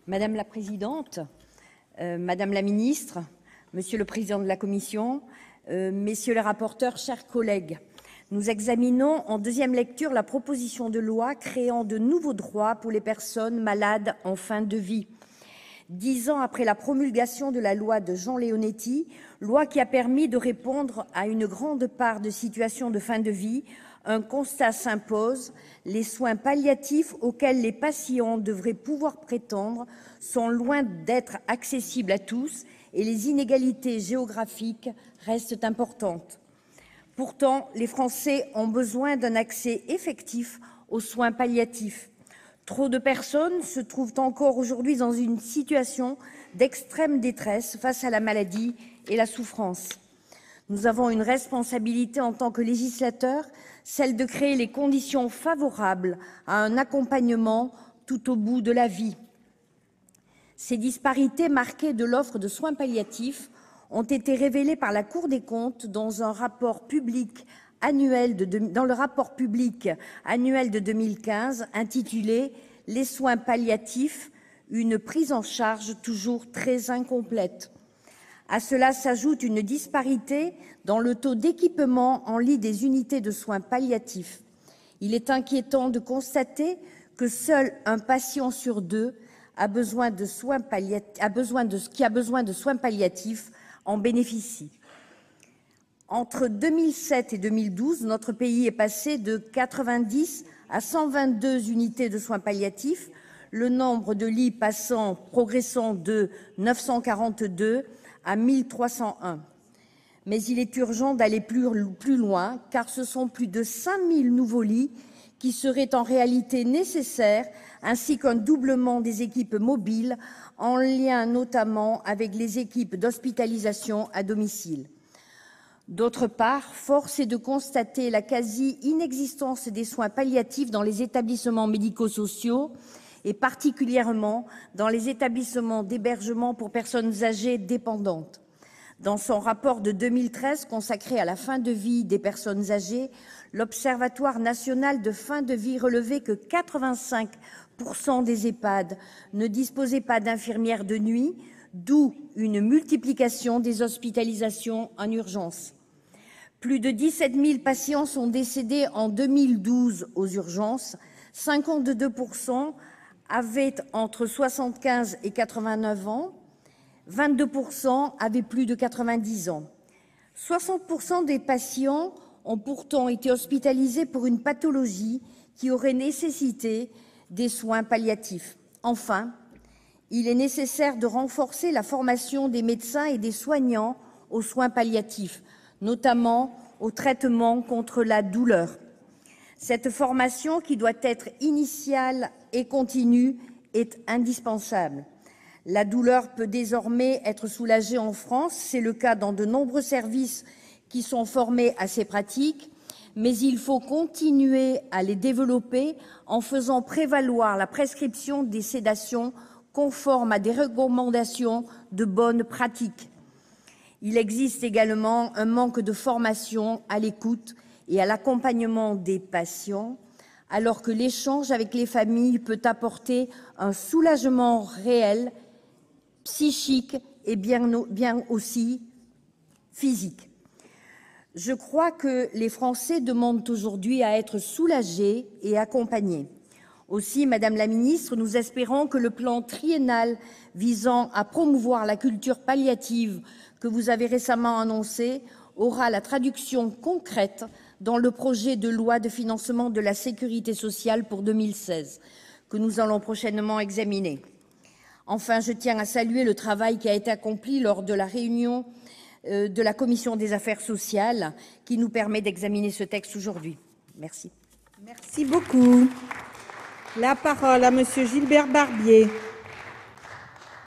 Madame la présidente, Madame la ministre, Monsieur le président de la commission, messieurs les rapporteurs, chers collègues, nous examinons en deuxième lecture la proposition de loi créant de nouveaux droits pour les personnes malades en fin de vie. 10 ans après la promulgation de la loi de Jean Leonetti, loi qui a permis de répondre à une grande part de situations de fin de vie, un constat s'impose, les soins palliatifs auxquels les patients devraient pouvoir prétendre sont loin d'être accessibles à tous et les inégalités géographiques restent importantes. Pourtant, les Français ont besoin d'un accès effectif aux soins palliatifs. Trop de personnes se trouvent encore aujourd'hui dans une situation d'extrême détresse face à la maladie et la souffrance. Nous avons une responsabilité en tant que législateurs, celle de créer les conditions favorables à un accompagnement tout au bout de la vie. Ces disparités marquées de l'offre de soins palliatifs ont été révélées par la Cour des comptes dans un rapport public annuel de 2015 intitulé « Les soins palliatifs, une prise en charge toujours très incomplète ». À cela s'ajoute une disparité dans le taux d'équipement en lit des unités de soins palliatifs. Il est inquiétant de constater que seul un patient sur deux qui a besoin de soins palliatifs en bénéficie. Entre 2007 et 2012, notre pays est passé de 90 à 122 unités de soins palliatifs, le nombre de lits progressant de 942 à 1301. Mais il est urgent d'aller plus loin, car ce sont plus de 5000 nouveaux lits qui seraient en réalité nécessaires, ainsi qu'un doublement des équipes mobiles, en lien notamment avec les équipes d'hospitalisation à domicile. D'autre part, force est de constater la quasi-inexistence des soins palliatifs dans les établissements médico-sociaux et particulièrement dans les établissements d'hébergement pour personnes âgées dépendantes. Dans son rapport de 2013 consacré à la fin de vie des personnes âgées, l'Observatoire national de fin de vie relevait que 85% des EHPAD ne disposaient pas d'infirmières de nuit, d'où une multiplication des hospitalisations en urgence. Plus de 17 000 patients sont décédés en 2012 aux urgences, 52% avaient entre 75 et 89 ans, 22% avaient plus de 90 ans. 60% des patients ont pourtant été hospitalisés pour une pathologie qui aurait nécessité des soins palliatifs. Enfin, il est nécessaire de renforcer la formation des médecins et des soignants aux soins palliatifs, notamment au traitement contre la douleur. Cette formation, qui doit être initiale et continue, est indispensable. La douleur peut désormais être soulagée en France, c'est le cas dans de nombreux services qui sont formés à ces pratiques, mais il faut continuer à les développer en faisant prévaloir la prescription des sédations conformes à des recommandations de bonnes pratiques. Il existe également un manque de formation à l'écoute et à l'accompagnement des patients, alors que l'échange avec les familles peut apporter un soulagement réel, psychique et bien aussi physique. Je crois que les Français demandent aujourd'hui à être soulagés et accompagnés. Aussi, Madame la ministre, nous espérons que le plan triennal visant à promouvoir la culture palliative que vous avez récemment annoncé aura la traduction concrète dans le projet de loi de financement de la sécurité sociale pour 2016, que nous allons prochainement examiner. Enfin, je tiens à saluer le travail qui a été accompli lors de la réunion de la Commission des affaires sociales, qui nous permet d'examiner ce texte aujourd'hui. Merci. Merci beaucoup. La parole à Monsieur Gilbert Barbier.